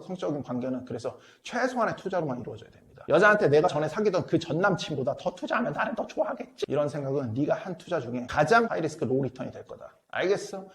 성적인 관계는 그래서 최소한의 투자로만 이루어져야 됩니다. 여자한테 내가 전에 사귀던 그 전 남친보다 더 투자하면 나는 더 좋아하겠지, 이런 생각은 네가 한 투자 중에 가장 하이리스크 로우 리턴이 될 거다. 알겠어?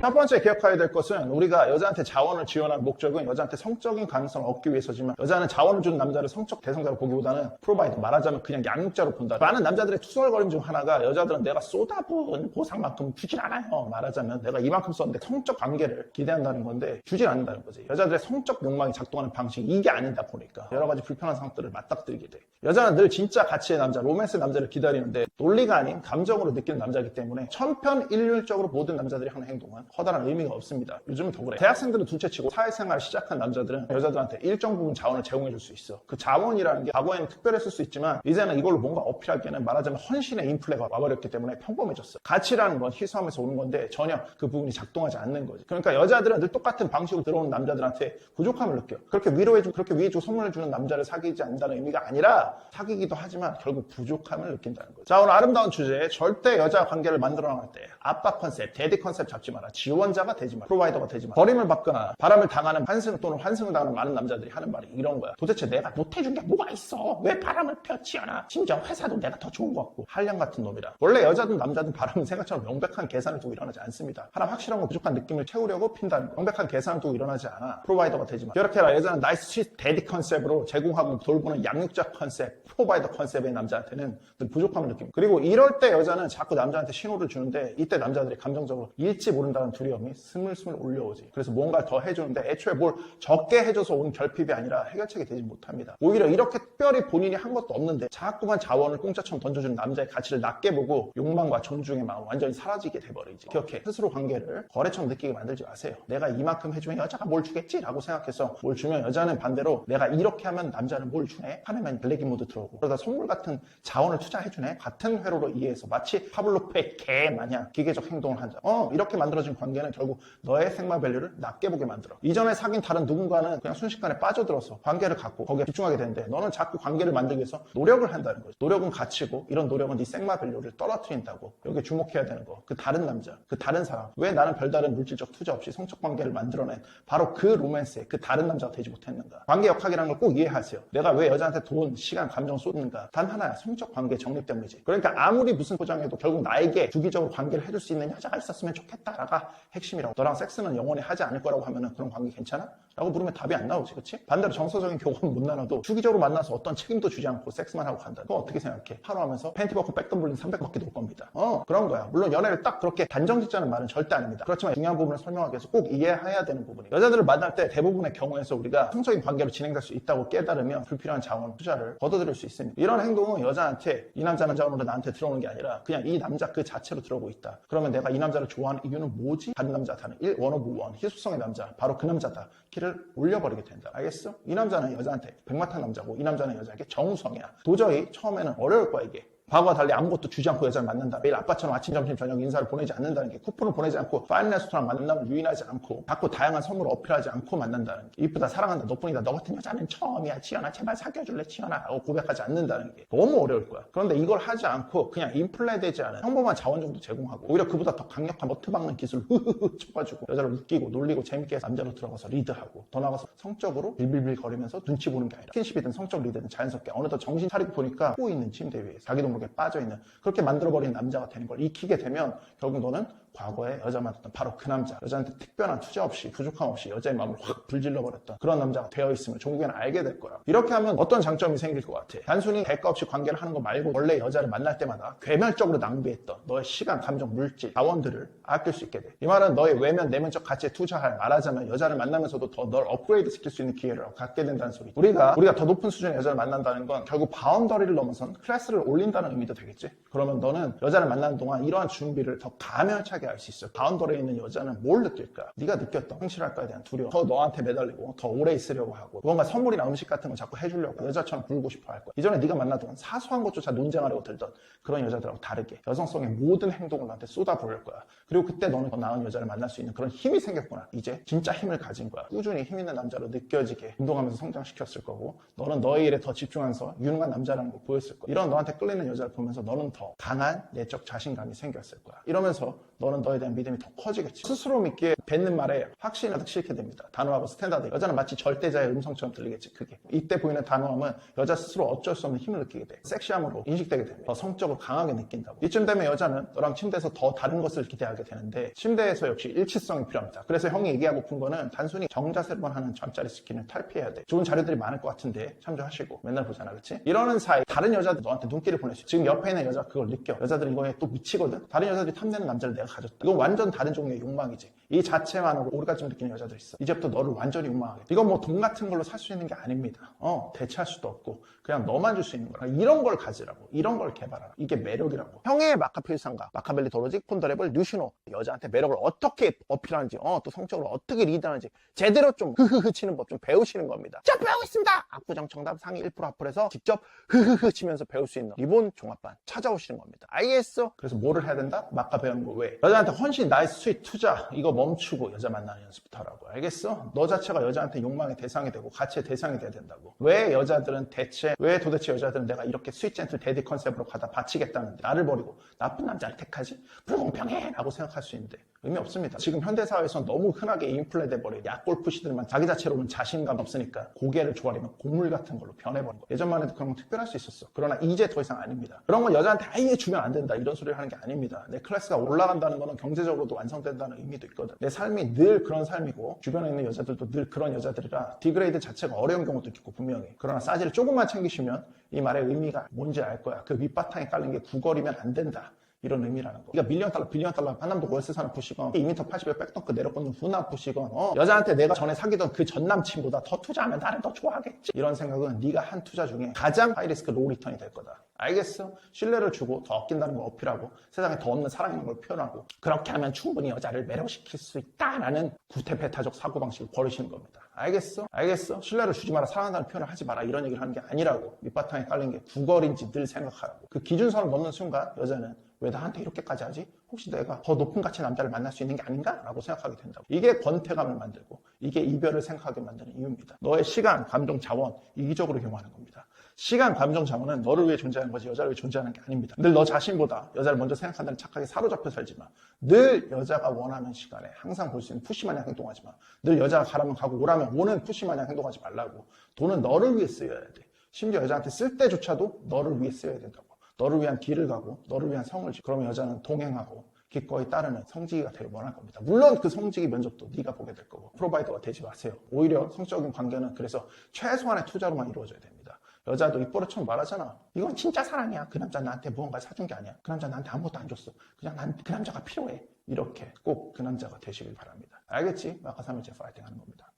첫 번째 기억해야 될 것은 우리가 여자한테 자원을 지원할 목적은 여자한테 성적인 가능성을 얻기 위해서지만, 여자는 자원을 주는 남자를 성적 대상자로 보기보다는 프로바이더, 말하자면 그냥 양육자로 본다. 많은 남자들의 투덜거림 중 하나가, 여자들은 내가 쏟아부은 보상만큼 주질 않아요. 말하자면 내가 이만큼 썼는데 성적 관계를 기대한다는 건데 주질 않는다는 거지. 여자들의 성적 욕망이 작동하는 방식이 이게 아니다 보니까 여러 가지 불편한 상황들을 맞닥뜨리게 돼. 여자는 늘 진짜 가치의 남자, 로맨스 남자를 기다리는데 논리가 아닌 감정으로 느끼는 남자이기 때문에 천편일률적으로 모든 남자들이 하는 행동은 커다란 의미가 없습니다. 요즘은 더 그래. 대학생들은 둘째치고 사회생활을 시작한 남자들은 여자들한테 일정 부분 자원을 제공해줄 수 있어. 그 자원이라는 게 과거에는 특별했을 수 있지만 이제는 이걸로 뭔가 어필하기에는 말하자면 헌신의 인플레가 와버렸기 때문에 평범해졌어. 가치라는 건 희소하면서 오는 건데 전혀 그 부분이 작동하지 않는 거지. 그러니까 여자들은 늘 똑같은 방식으로 들어오는 남자들한테 부족함을 느껴. 그렇게 위로해주고 그렇게 위해주고 선물해주는 남자를 사귀지 않는다는 의미가 아니라 사귀기도 하지만 결국 부족함을 느낀다는 거죠. 자, 오늘 아름다운 주제, 절대 여자 관계를 만들어 나갈 때 아빠 컨셉, 데디 컨셉 잡지 마라. 지원자가 되지 마라. 프로바이더가 되지 마라. 버림을 받거나 바람을 당하는 환승 또는 환승을 당하는 많은 남자들이 하는 말이 이런 거야. 도대체 내가 못해준 게 뭐가 있어? 왜 바람을 펴치어나? 심지어 회사도 내가 더 좋은 것 같고. 한량 같은 놈이라. 원래 여자든 남자든 바람은 생각처럼 명백한 계산을 두고 일어나지 않습니다. 하나 확실한 거, 부족한 느낌을 채우려고 핀다는 거. 명백한 계산을 두고 일어나지 않아. 프로바이더가 되지 마. 이렇게 해라. 여자는 나이스 스윗 데디 컨셉으로 제공하고 돌보는 양육자 컨셉, 프로바이더 컨셉의 남자한테는 늘 부족함을 느낍니다. 그리고 이럴 때 여자는 자꾸 남자한테 신호를 주는데, 이때 남자들이 감정적으로 잃지 모른다는 두려움이 스물스물 올려오지. 그래서 뭔가 더 해주는데 애초에 뭘 적게 해줘서 온 결핍이 아니라 해결책이 되지 못합니다. 오히려 이렇게 특별히 본인이 한 것도 없는데 자꾸만 자원을 공짜처럼 던져주는 남자의 가치를 낮게 보고 욕망과 존중의 마음 완전히 사라지게 돼버리지. 기억해. 스스로 관계를 거래처럼 느끼게 만들지 마세요. 내가 이만큼 해주면 여자가 뭘 주겠지? 라고 생각해서 뭘 주면 여자는 반대로 내가 이렇게 하면 남자는 뭘 주네? 하면 블랙인 모드 들어오고, 그러다 선물 같은 자원을 투자해주네? 같은 회로로 이해해서 마치 파블로프의 개 마냥 기계적 행동을 한다. 이렇게 만들어진 관계는 결국 너의 생마 밸류를 낮게 보게 만들어. 이전에 사귄 다른 누군가는 그냥 순식간에 빠져들어서 관계를 갖고 거기에 집중하게 되는데, 너는 자꾸 관계를 만들기 위해서 노력을 한다는 거지. 노력은 가치고 이런 노력은 네 생마 밸류를 떨어뜨린다고. 여기에 주목해야 되는 거. 그 다른 남자, 그 다른 사람, 왜 나는 별다른 물질적 투자 없이 성적 관계를 만들어낸 바로 그 로맨스의 그 다른 남자가 되지 못했는가. 관계 역학이라는 걸 꼭 이해하세요. 내가 왜 여자한테 돈, 시간, 감정 쏟는가? 단 하나야. 성적 관계 정립 때문이지. 그러니까 아무리 무슨 포장해도 결국 나에게 주기적으로 관계를 해줄 수 있는 여자가 있었으면 좋겠다라가 핵심이라고. 너랑 섹스는 영원히 하지 않을 거라고 하면은 그런 관계 괜찮아? 라고 물으면 답이 안 나오지, 그치? 반대로 정서적인 교감은 못 나눠도 주기적으로 만나서 어떤 책임도 주지 않고 섹스만 하고 간다. 그거 어떻게 생각해? 하루 하면서 팬티 벗고 백덤 불린 300밖에 놀 겁니다. 그런 거야. 물론 연애를 딱 그렇게 단정 짓자는 말은 절대 아닙니다. 그렇지만 중요한 부분을 설명하기 위해서 꼭 이해해야 되는 부분이에요. 여자들을 만날 때 대부분의 경우에서 우리가 성적인 관계로 진행될 수 있다고 깨달으면 불필요한 자원, 투자를 걷어들일 수 있습니다. 이런 행동은 여자한테 이 남자는 자원으로 나한테 들어오는 게 아니라 그냥 이 남자 그 자체로 들어오고 있다. 그러면 내가 이 남자를 좋아하는 이유는 뭐지? 다른 남자 다는 원 오브 원, 희소성의 남자, 바로 그 남자다. 키를 올려버리게 된다. 알겠어? 이 남자는 여자한테 백마탄 남자고 이 남자는 여자에게 정우성이야. 도저히 처음에는 어려울 거야, 이게. 과거와 달리 아무것도 주지 않고 여자를 만난다. 매일 아빠처럼 아침, 점심, 저녁 인사를 보내지 않는다는 게, 쿠폰을 보내지 않고 파인 레스토랑 만남을 유인하지 않고 자꾸 다양한 선물을 어필하지 않고 만난다는 게, 이쁘다, 사랑한다, 너뿐이다, 너 같은 여자는 처음이야, 지연아 제발 사귀어줄래, 지연아 라고 고백하지 않는다는 게 너무 어려울 거야. 그런데 이걸 하지 않고 그냥 인플레되지 않은 평범한 자원 정도 제공하고, 오히려 그보다 더 강력한 머트 박는 기술을 흐흐흐 쳐가지고 여자를 웃기고 놀리고 재밌게 해서 남자로 들어가서 리드하고, 더 나가서 성적으로 빌빌빌 거리면서 눈치 보는 게 아니라 스킨십이든 성적 리드든 자연스럽게 어느덧 정신 차리고 보니까 꼬 있는 침대 위에 자기도 모르게 빠져있는, 그렇게 만들어버린 남자가 되는 걸 익히게 되면 결국 너는 과거에 여자 만났던 바로 그 남자, 여자한테 특별한 투자 없이 부족함 없이 여자의 마음을 확 불질러버렸던 그런 남자가 되어있음을 종국에는 알게 될 거야. 이렇게 하면 어떤 장점이 생길 것 같아? 단순히 대가 없이 관계를 하는 거 말고 원래 여자를 만날 때마다 괴멸적으로 낭비했던 너의 시간, 감정, 물질, 자원들을 아낄 수 있게 돼. 이 말은 너의 외면, 내면적 가치에 투자할, 말하자면 여자를 만나면서도 더 널 업그레이드 시킬 수 있는 기회를 갖게 된다는 소리. 우리가 더 높은 수준의 여자를 만난다는 건 결국 바운더리를 넘어선 클래스를 올린다는 의미도 되겠지. 그러면 너는 여자를 만나는 동안 이러한 준비를 더 가멸차게 확실하게 알 수 있어. 바운더리에 있는 여자는 뭘 느낄까? 네가 느꼈던 성실할 거에 대한 두려움, 더 너한테 매달리고 더 오래 있으려고 하고 뭔가 선물이나 음식 같은 걸 자꾸 해주려고 여자처럼 굴고 싶어 할 거야. 이전에 네가 만나던 사소한 것조차 논쟁하려고 들던 그런 여자들하고 다르게 여성성의 모든 행동을 나한테 쏟아부을 거야. 그리고 그때 너는 더 나은 여자를 만날 수 있는 그런 힘이 생겼구나. 이제 진짜 힘을 가진 거야. 꾸준히 힘 있는 남자로 느껴지게 운동하면서 성장시켰을 거고, 너는 너의 일에 더 집중하면서 유능한 남자라는 걸 보였을 거야. 이런 너한테 끌리는 여자를 보면서 너는 더 강한 내적 자신감이 생겼을 거야. 이러면서 너는 너에 대한 믿음이 더 커지겠지. 스스로 믿기에 뱉는 말에 확신이 가득 싫게 됩니다. 단호하고 스탠다드. 여자는 마치 절대자의 음성처럼 들리겠지, 크게. 이때 보이는 단호함은 여자 스스로 어쩔 수 없는 힘을 느끼게 돼. 섹시함으로 인식되게 됩니다. 더 성적으로 강하게 느낀다고. 이쯤 되면 여자는 너랑 침대에서 더 다른 것을 기대하게 되는데, 침대에서 역시 일치성이 필요합니다. 그래서 형이 얘기하고픈 거는 단순히 정자세로만 하는 잠자리 스킨을 탈피해야 돼. 좋은 자료들이 많을 것 같은데 참조하시고. 맨날 보잖아, 그치? 이러는 사이 다른 여자들 너한테 눈길을 보낼 수 있어. 지금 옆에 있는 여자가 그걸 느껴. 여자들은 이거에 또 미치거든. 다른 여자들이 탐내는 남자를 내가 가졌다. 이건 완전 다른 종류의 욕망이지. 이 자체만으로 오르가즘 느끼는 여자들 있어. 이제부터 너를 완전히 욕망하게 돼. 이건 뭐 돈 같은 걸로 살 수 있는 게 아닙니다. 대체할 수도 없고 그냥 너만 줄 수 있는 거라. 이런 걸 가지라고. 이런 걸 개발하라. 이게 매력이라고. 형의 마카필상가, 마카벨리 도로직, 폰더레블, 뉴시노. 여자한테 매력을 어떻게 어필하는지, 또 성적으로 어떻게 리드하는지 제대로 좀 흐흐흐 치는 법 좀 배우시는 겁니다. 자, 배우고 있습니다. 압구정 정답 상위 1% 앞으로해서 직접 흐흐흐 치면서 배울 수 있는 리본 종합반 찾아오시는 겁니다. 알겠어? 그래서 뭐를 해야 된다? 마카 배우는 거 왜? 여자한테 헌신, 나이스, 스윗, 투자 이거 멈추고 여자 만나는 연습부터 하라고. 알겠어? 너 자체가 여자한테 욕망의 대상이 되고 가치의 대상이 돼야 된다고. 왜 도대체 여자들은 내가 이렇게 스윗 젠틀 데디 컨셉으로 가다 바치겠다는데 나를 버리고 나쁜 남자를 택하지? 불공평해! 라고 생각할 수 있는데 의미 없습니다. 지금 현대사회에서 너무 흔하게 인플레 돼버린 약골프시들만 자기 자체로는 자신감 없으니까 고개를 조아리면 곡물 같은 걸로 변해버린 거예요. 예전만 해도 그런 건 특별할 수 있었어. 그러나 이제 더 이상 아닙니다. 그런 건 여자한테 아예 주면 안 된다 이런 소리를 하는 게 아닙니다. 내 클래스가 올라간다는 거는 경제적으로도 완성된다는 의미도 있거든. 내 삶이 늘 그런 삶이고 주변에 있는 여자들도 늘 그런 여자들이라 디그레이드 자체가 어려운 경우도 있고 분명히. 그러나 싸지를 조금만 챙기시면 이 말의 의미가 뭔지 알 거야. 그 밑바탕에 깔린 게 구걸이면 안 된다. 이런 의미라는 거. 그러니까 밀리언 달러, 빌리언 달러, 한남도 월세 사는 푸시건, 2m 80에 백덩크 내려꽂는 훈남 푸시건, 여자한테 내가 전에 사귀던 그 전 남친보다 더 투자하면 나를 더 좋아하겠지. 이런 생각은 네가 한 투자 중에 가장 하이리스크 로우 리턴이 될 거다. 알겠어? 신뢰를 주고 더 아낀다는 걸 어필하고 세상에 더 없는 사랑인 걸 표현하고 그렇게 하면 충분히 여자를 매력시킬 수 있다라는 구태배타적 사고방식을 버리시는 겁니다. 알겠어? 알겠어? 신뢰를 주지 마라, 사랑한다는 표현을 하지 마라 이런 얘기를 하는 게 아니라고. 밑바탕에 깔린 게 구걸인지 늘 생각하라고. 그 기준선을 넘는 순간 여자는 왜 나한테 이렇게까지 하지? 혹시 내가 더 높은 가치의 남자를 만날 수 있는 게 아닌가? 라고 생각하게 된다고. 이게 권태감을 만들고 이게 이별을 생각하게 만드는 이유입니다. 너의 시간, 감정, 자원 이기적으로 이용하는 겁니다. 시간, 감정, 자원은 너를 위해 존재하는 거지 여자를 위해 존재하는 게 아닙니다. 늘 너 자신보다 여자를 먼저 생각한다는 착각에 사로잡혀 살지만 늘 여자가 원하는 시간에 항상 볼 수 있는 푸시마냥 행동하지 마. 늘 여자가 가라면 가고 오라면 오는 푸시마냥 행동하지 말라고. 돈은 너를 위해 쓰여야 돼. 심지어 여자한테 쓸 때조차도 너를 위해 쓰여야 된다고. 너를 위한 길을 가고 너를 위한 성을 지고 그러면 여자는 동행하고 기꺼이 따르는 성지기가 되길 원할 겁니다. 물론 그 성지기 면접도 네가 보게 될 거고 프로바이더가 되지 마세요. 오히려 성적인 관계는 그래서 최소한의 투자로만 이루어져야 됩니다. 여자도 입버릇처럼 말하잖아. 이건 진짜 사랑이야. 그 남자 나한테 무언가를 사준 게 아니야. 그 남자 나한테 아무것도 안 줬어. 그냥 난 그 남자가 필요해. 이렇게 꼭 그 남자가 되시길 바랍니다. 알겠지? 마카 3일째 파이팅 하는 겁니다.